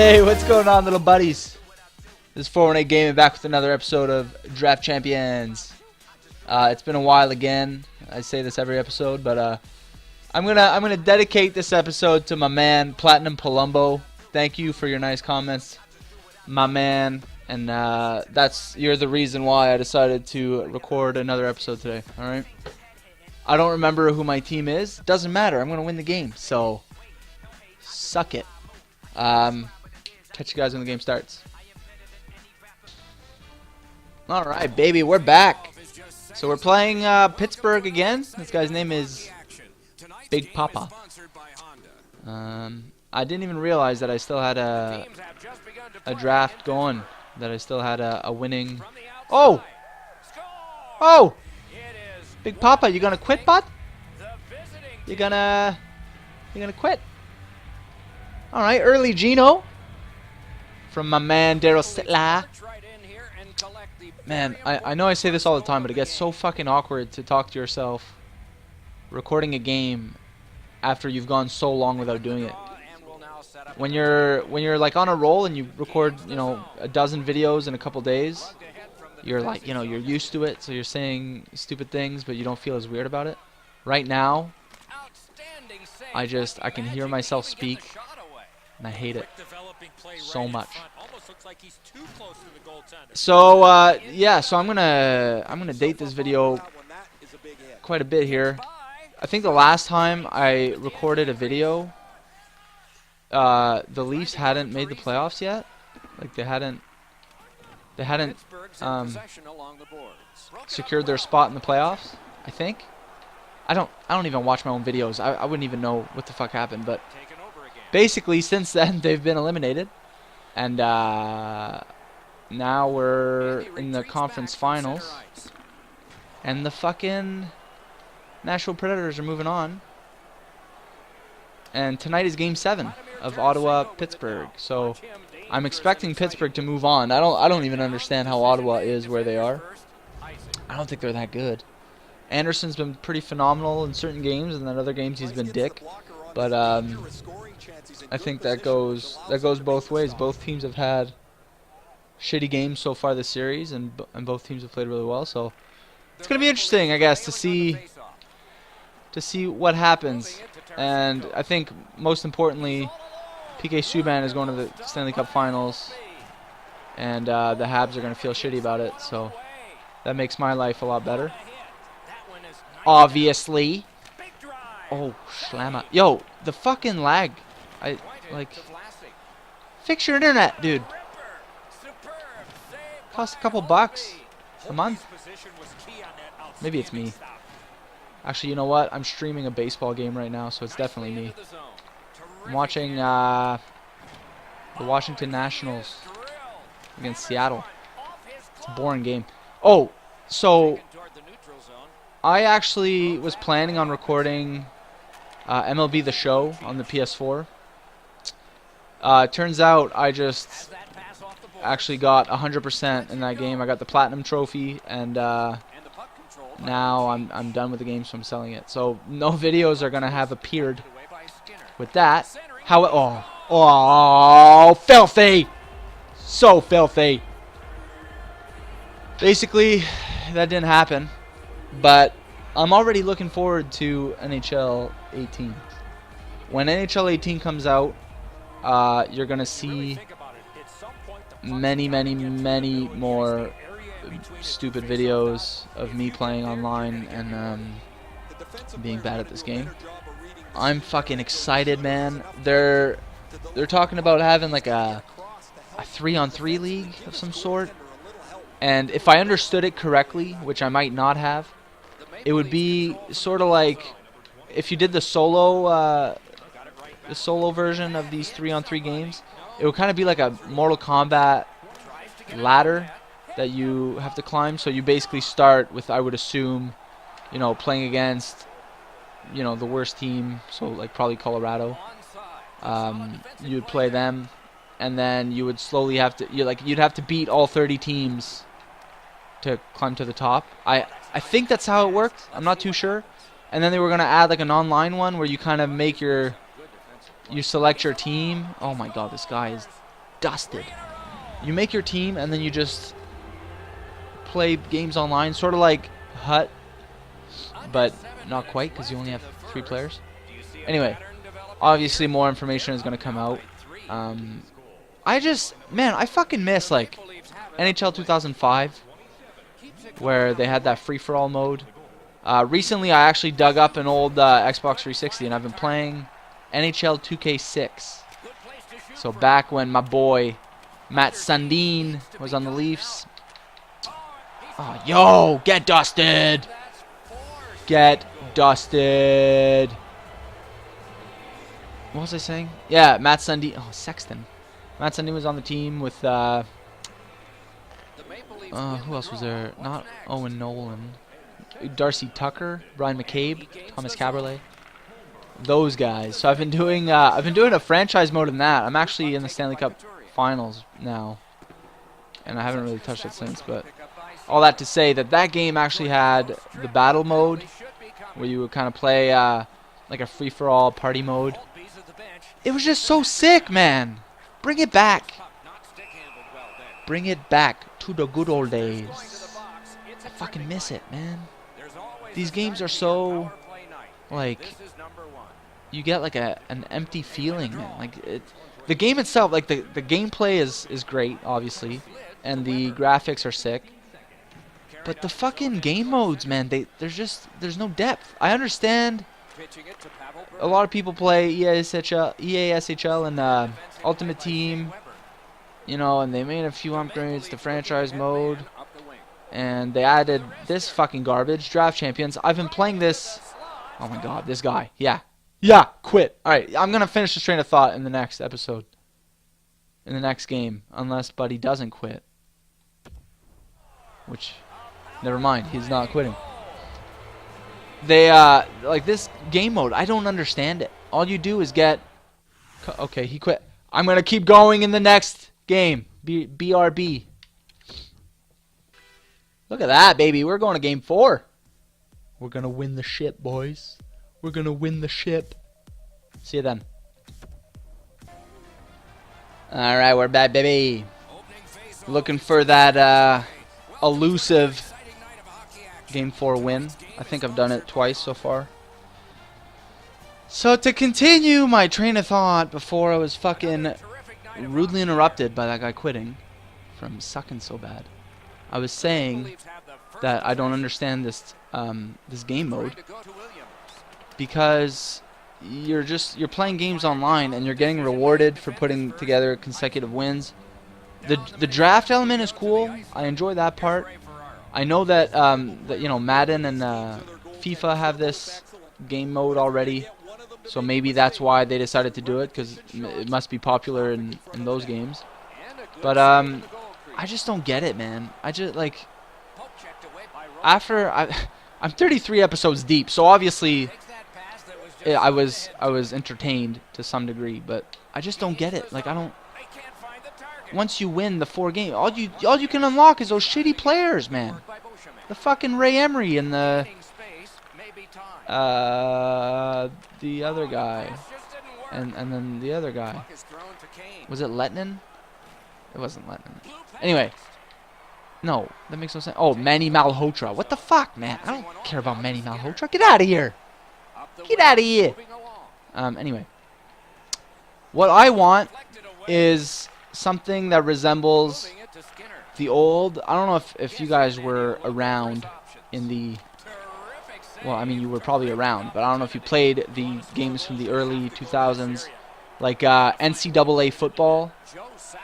Hey, what's going on, little buddies? This is 418 Gaming back with another episode of Draft Champions. It's been a while again. I say this every episode, but I'm gonna dedicate this episode to my man Platinum Palumbo. Thank you for your nice comments, my man. And you're the reason why I decided to record another episode today. All right. I don't remember who my team is. Doesn't matter. I'm gonna win the game. So suck it. Catch you guys when the game starts. All right, baby, we're back. So we're playing Pittsburgh again. This guy's name is Big Papa. I didn't even realize that I still had a draft going. That I still had a winning. Oh! Oh! Big Papa, you gonna quit, bud? You gonna quit? All right, early Gino from my man Daryl Sitla. Man, I know I say this all the time, but it gets so fucking awkward to talk to yourself recording a game after you've gone so long without doing it. When you're like on a roll and you record, you know, a dozen videos in a couple days, you're like, you know, you're used to it, so you're saying stupid things, but you don't feel as weird about it. Right now, I can hear myself speak, and I hate it so much. So yeah, so I'm gonna date this video quite a bit here. I think the last time I recorded a video, the Leafs hadn't made the playoffs yet. Like they hadn't secured their spot in the playoffs. I think. I don't even watch my own videos. I wouldn't even know what the fuck happened. But basically, since then they've been eliminated, and now we're in the conference finals, and the fucking Nashville Predators are moving on. And tonight is Game 7 of Ottawa-Pittsburgh. So I'm expecting Pittsburgh to move on. I don't even understand how Ottawa is where they are. I don't think they're that good. Anderson's been pretty phenomenal in certain games, and then other games he's been dick. But I think that goes both ways. Both teams have had shitty games so far this series, and both teams have played really well. So it's gonna be interesting, I guess, to see what happens. And I think most importantly, PK Subban is going to the Stanley Cup Finals, and the Habs are gonna feel shitty about it. So that makes my life a lot better. Obviously. Oh, slamma. Yo, the fucking lag. Fix your internet, dude. Cost a couple bucks a month. Maybe it's me. Actually, you know what? I'm streaming a baseball game right now, so it's definitely me. I'm watching the Washington Nationals against Seattle. It's a boring game. Oh, so I actually was planning on recording MLB The Show on the PS4. Turns out I just actually got 100% in that game. I got the Platinum Trophy, and now I'm done with the game, so I'm selling it. So no videos are going to have appeared with that. Oh, filthy! So filthy. Basically, that didn't happen. But I'm already looking forward to NHL 18. When NHL 18 comes out, you're going to see many more stupid videos of me playing online and being bad at this game. I'm fucking excited, man. They're talking about having like a 3-on-3 league of some sort. And if I understood it correctly, which I might not have, it would be sort of like if you did the solo version of these 3-on-3 games. It would kind of be like a Mortal Kombat ladder that you have to climb. So you basically start with, I would assume, you know, playing against, you know, the worst team. So like probably Colorado. You would play them, and then you would slowly have to, you'd have to beat all 30 teams to climb to the top. I think that's how it worked. I'm not too sure. And then they were gonna add like an online one where you kind of make you select your team. Oh my god, this guy is dusted. You make your team and then you just play games online, sort of like Hut, but not quite because you only have 3 players. Anyway, obviously more information is going to come out. I fucking miss like NHL 2005, where they had that free-for-all mode. Recently, I actually dug up an old Xbox 360, and I've been playing NHL 2K6. So back when my boy Matt Sundin was on the Leafs. Oh, yo, get dusted! Get dusted! What was I saying? Yeah, Matt Sundin. Oh, Sexton. Matt Sundin was on the team with, who else was there? Not Owen Nolan. Darcy Tucker, Brian McCabe, Thomas Caberlet. Those guys. So I've been doing a franchise mode in that. I'm actually in the Stanley Cup Finals now, and I haven't really touched it since. But all that to say that game actually had the battle mode, where you would kind of play like a free-for-all party mode. It was just so sick, man. Bring it back. Bring it back to the good old days. I fucking miss it, man. These games are so, like, you get like an empty feeling, man. Like the game itself, like the gameplay is great, obviously, and the graphics are sick. But the fucking game modes, man, there's no depth. I understand a lot of people play EASHL and Ultimate Team, you know, and they made a few upgrades to franchise mode, and they added this fucking garbage, Draft Champions. I've been playing this. Oh my god, this guy. Yeah, quit. Alright, I'm going to finish this train of thought in the next episode. In the next game. Unless Buddy doesn't quit. Which, never mind, he's not quitting. They, like this game mode, I don't understand it. All you do is get... Okay, he quit. I'm going to keep going in the next game. BRB. Look at that, baby. We're going to game 4. We're going to win the ship, boys. We're going to win the ship. See you then. Alright, we're back, baby. Looking for that elusive Game 4 win. I think I've done it twice so far. So to continue my train of thought before I was fucking rudely interrupted by that guy quitting from sucking so bad. I was saying that I don't understand this this game mode, because you're playing games online and you're getting rewarded for putting together consecutive wins. The draft element is cool. I enjoy that part. I know that you know, Madden and FIFA have this game mode already, so maybe that's why they decided to do it, because it must be popular in those games. But I just don't get it, man. I just like I'm 33 episodes deep, so obviously I was entertained to some degree, but I just don't get it. Like, I don't. Once you win the 4 games, all you can unlock is those shitty players, man. The fucking Ray Emery and the other guy, and then the other guy. Was it Letnin? It wasn't Letnin. Anyway. No, that makes no sense. Oh, Manny Malhotra. What the fuck, man? I don't care about Manny Malhotra. Get out of here. Get out of here. Anyway. What I want is something that resembles the old... I don't know if you guys were around in the... Well, I mean, you were probably around, but I don't know if you played the games from the early 2000s. Like NCAA football.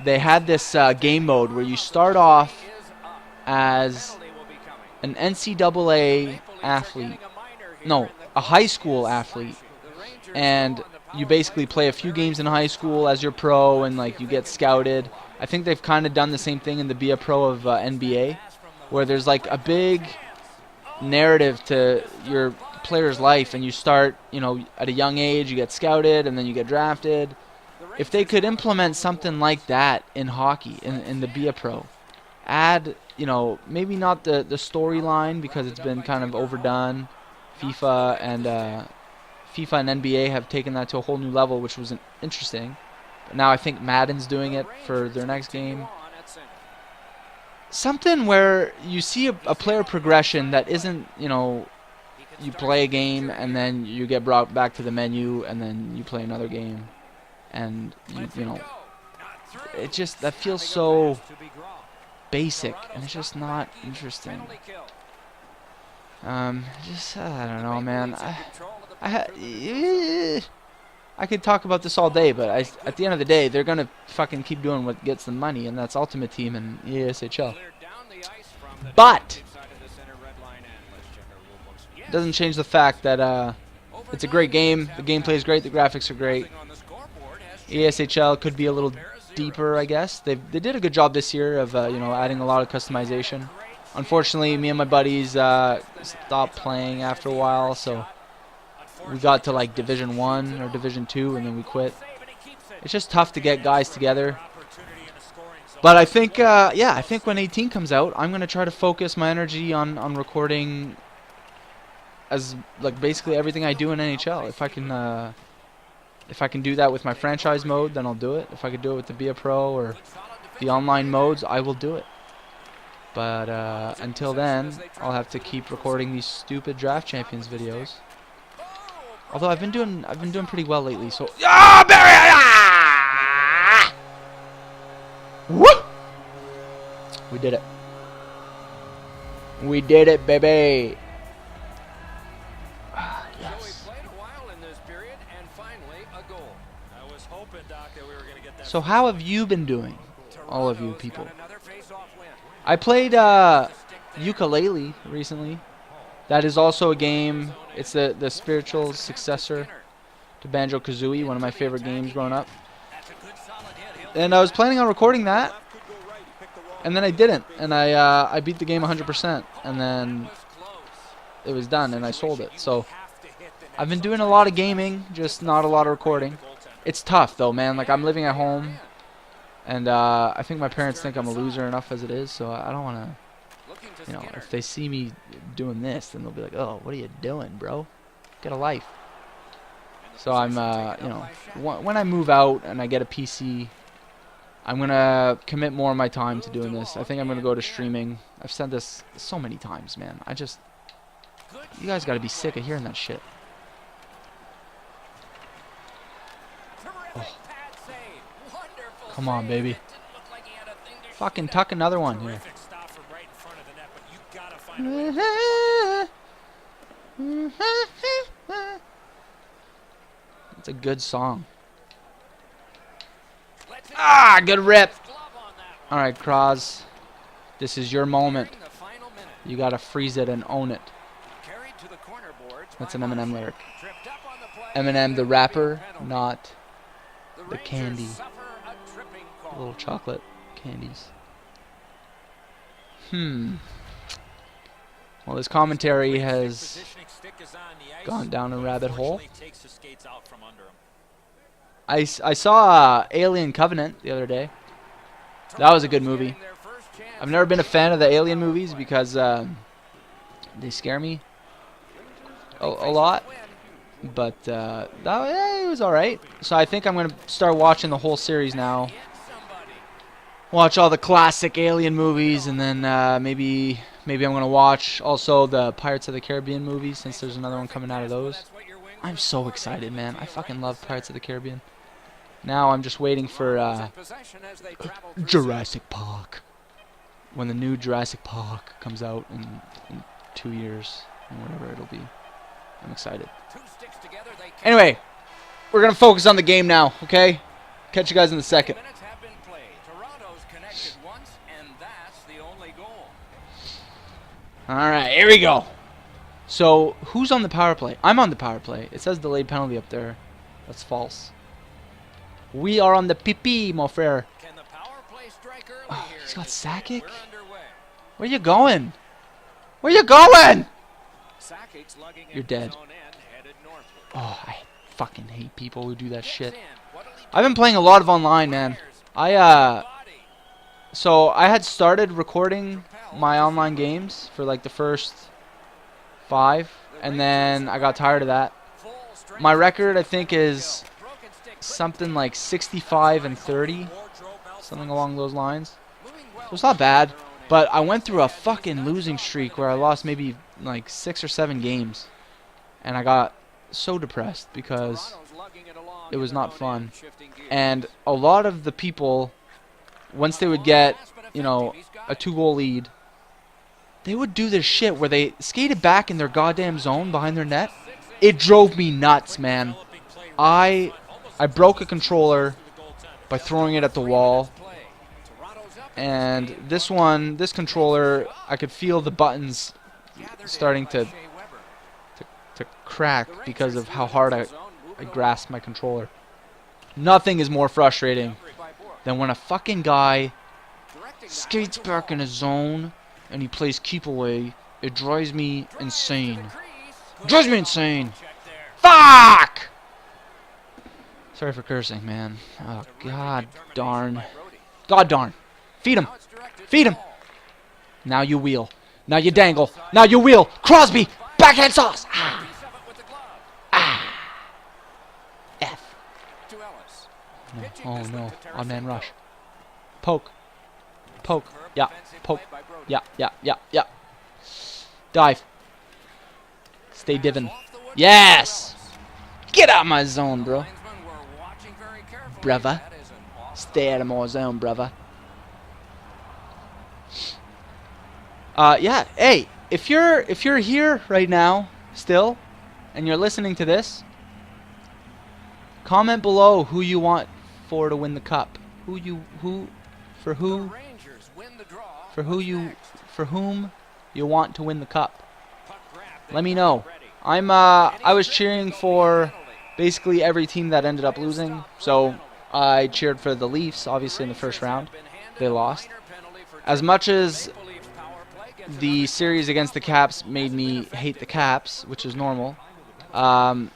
They had this game mode where you start off as an NCAA athlete, no, a high school athlete, and you basically play a few games in high school as your pro, and like you get scouted. I think they've kind of done the same thing in the Be a Pro of NBA, where there's like a big narrative to your player's life, and you start, you know, at a young age, you get scouted, and then you get drafted. If they could implement something like that in hockey, in the Be a Pro, add, you know, maybe not the storyline, because it's been kind of overdone. FIFA and NBA have taken that to a whole new level, which was interesting. Now I think Madden's doing it for their next game. Something where you see a player progression that isn't, you know, you play a game and then you get brought back to the menu and then you play another game, and you know, it just, that feels so basic and it's just not interesting. Just I don't know, man. I could talk about this all day, but at the end of the day, they're gonna fucking keep doing what gets them money, and that's Ultimate Team and ESHL. But it doesn't change the fact that it's a great game. The gameplay is great. The graphics are great. ESHL could be a little deeper, I guess. They did a good job this year of you know, adding a lot of customization. Unfortunately, me and my buddies stopped playing after a while, so we got to like Division 1 or Division 2 and then we quit. It's just tough to get guys together. But I think, yeah, I think when 18 comes out, I'm going to try to focus my energy on recording as, like, basically everything I do in NHL. If I can do that with my franchise mode, then I'll do it. If I could do it with the Be a Pro or the online modes, I will do it. But until then, I'll have to keep recording these stupid Draft Champions videos. Although I've been doing pretty well lately, so woo! We did it. We did it, baby. Yes. So how have you been doing, all of you people? I played ukulele recently. That is also a game. It's the spiritual successor to Banjo-Kazooie, one of my favorite games growing up. And I was planning on recording that, and then I didn't. And I beat the game 100%, and then it was done, and I sold it. So I've been doing a lot of gaming, just not a lot of recording. It's tough, though, man. Like, I'm living at home, and I think my parents think I'm a loser enough as it is, so I don't want to... You know, if they see me doing this, then they'll be like, "Oh, what are you doing, bro? Get a life." So I'm, you know, when I move out and I get a PC, I'm gonna commit more of my time to doing this. I think I'm gonna go to streaming. I've said this so many times, man. You guys gotta be sick of hearing that shit. Oh. Come on, baby. Fucking tuck another one here. It's a good song. Ah, good rip. All right, Cruisin, this is your moment. You gotta freeze it and own it. That's an Eminem lyric. Eminem the rapper, not the candy. Little chocolate candies. Well, this commentary has gone down a rabbit hole. I saw Alien Covenant the other day. That was a good movie. I've never been a fan of the Alien movies because they scare me a lot. But it was alright. So I think I'm going to start watching the whole series now. Watch all the classic Alien movies, and then maybe I'm going to watch also the Pirates of the Caribbean movies, since there's another one coming out of those. I'm so excited, man. I fucking love Pirates of the Caribbean. Now I'm just waiting for Jurassic Park. When the new Jurassic Park comes out in 2 years, or whatever it'll be. I'm excited. Anyway, we're going to focus on the game now, okay? Catch you guys in a second. Alright, here we go. So, who's on the power play? I'm on the power play. It says delayed penalty up there. That's false. We are on the PP, mon frere. Oh, he's got Sakic? Where you going? Where you going? You're dead. Oh, I fucking hate people who do that shit. I've been playing a lot of online, man. So I had started recording my online games for like the first 5, and then I got tired of that. My record, I think, is something like 65 and 30, something along those lines. So it's not bad, but I went through a fucking losing streak where I lost maybe like 6 or 7 games, and I got so depressed because it was not fun. And a lot of the people, once they would get, you know, a 2-goal lead, they would do this shit where they skated back in their goddamn zone behind their net. It drove me nuts, man. I broke a controller by throwing it at the wall. And this controller, I could feel the buttons starting to crack because of how hard I grasped my controller. Nothing is more frustrating than when a fucking guy skates back in his zone and he plays keep away. It drives me insane. It drives me insane. Fuck! Sorry for cursing, man. Oh, god darn. God darn. Feed him. Feed him. Now you wheel. Now you dangle. Now you wheel. Crosby. Backhand sauce. Ah. Ah. F. No. Oh no. On man rush. Poke. Poke. Yeah. Poke. Yeah. Yeah. Yeah. Yeah. Dive. Stay divin'. Yes. Get out of my zone, bro. Brother. Stay out of my zone, brother. Yeah. Hey, if you're here right now still, and you're listening to this, comment below who you want for to win the cup. For whom you want to win the cup. Let me know. I was cheering for basically every team that ended up losing. So I cheered for the Leafs, obviously in the first round. They lost. As much as the series against the Caps made me hate the Caps, which is normal,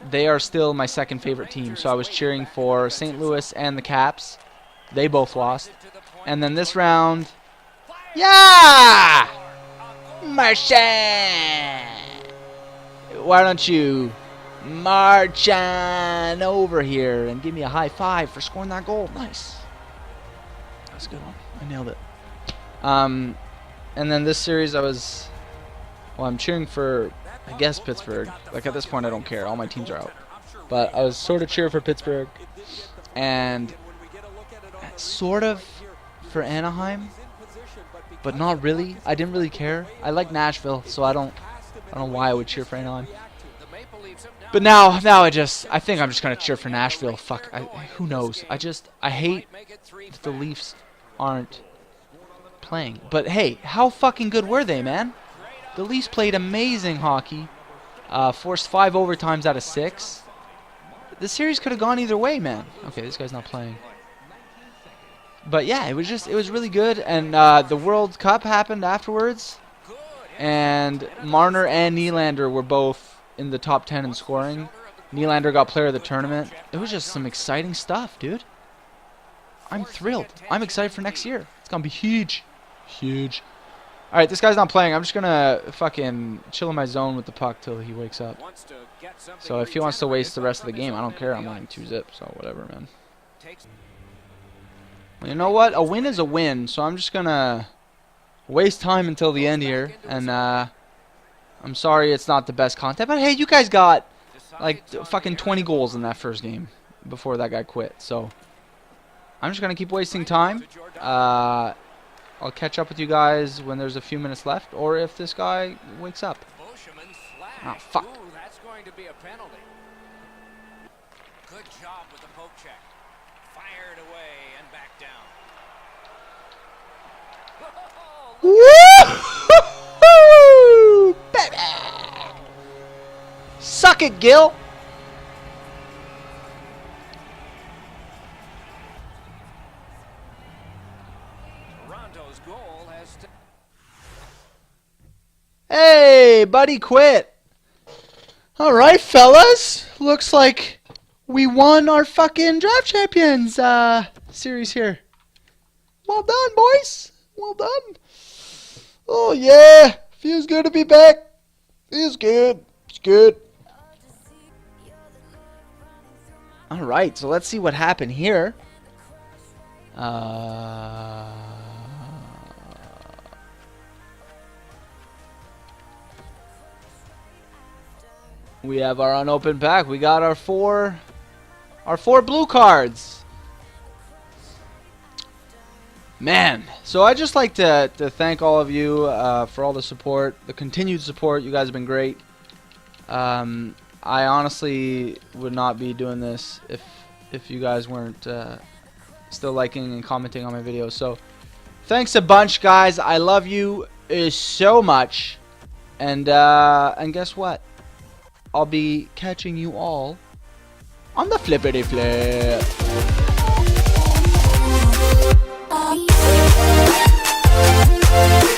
they are still my second favorite team. So I was cheering for St. Louis and the Caps. They both lost. And then this round, yeah! Marchand! Why don't you march on over here and give me a high five for scoring that goal? Nice. That's a good one. I nailed it. And then this series I'm cheering for, I guess, Pittsburgh. Like, at this point, I don't care. All my teams are out. But I was sort of cheering for Pittsburgh and sort of for Anaheim, but not really. I didn't really care. I like Nashville, so I don't know why I would cheer for Anaheim. But now I think I'm just gonna cheer for Nashville. Fuck, who knows? I hate that the Leafs aren't playing. But hey, how fucking good were they, man? The Leafs played amazing hockey. Forced 5 overtimes out of 6. The series could have gone either way, man. Okay, this guy's not playing. But yeah, it was really good. And the World Cup happened afterwards. And Marner and Nylander were both in the top 10 in scoring. Nylander got player of the tournament. It was just some exciting stuff, dude. I'm thrilled. I'm excited for next year. It's going to be huge. Huge. Alright, this guy's not playing. I'm just going to fucking chill in my zone with the puck till he wakes up. So if he wants to waste the rest of the game, I don't care. I'm winning 2-0, so whatever, man. Well, you know what? A win is a win, so I'm just going to waste time until the end here. And I'm sorry it's not the best content, but hey, you guys got like fucking 20 goals in that first game before that guy quit. So I'm just going to keep wasting time. I'll catch up with you guys when there's a few minutes left, or if this guy wakes up. Oh, fuck. That's going to be a penalty. Good job with the poke check. Fired away and back down. Woo! Baby! Suck it, Gil! Toronto's goal has Hey, buddy quit. Alright, fellas. Looks like we won our fucking Draft Champions series here. Well done, boys. Well done. Oh, yeah. Feels good to be back. Feels good. It's good. All right, so let's see what happened here. We have our unopened pack. We got our four blue cards. Man, so I just like to thank all of you for all the support, the continued support. You guys have been great. I honestly would not be doing this if you guys weren't still liking and commenting on my videos. So thanks a bunch, guys. I love you so much. And guess what? I'll be catching you all on the flippity flip. Oh, yeah.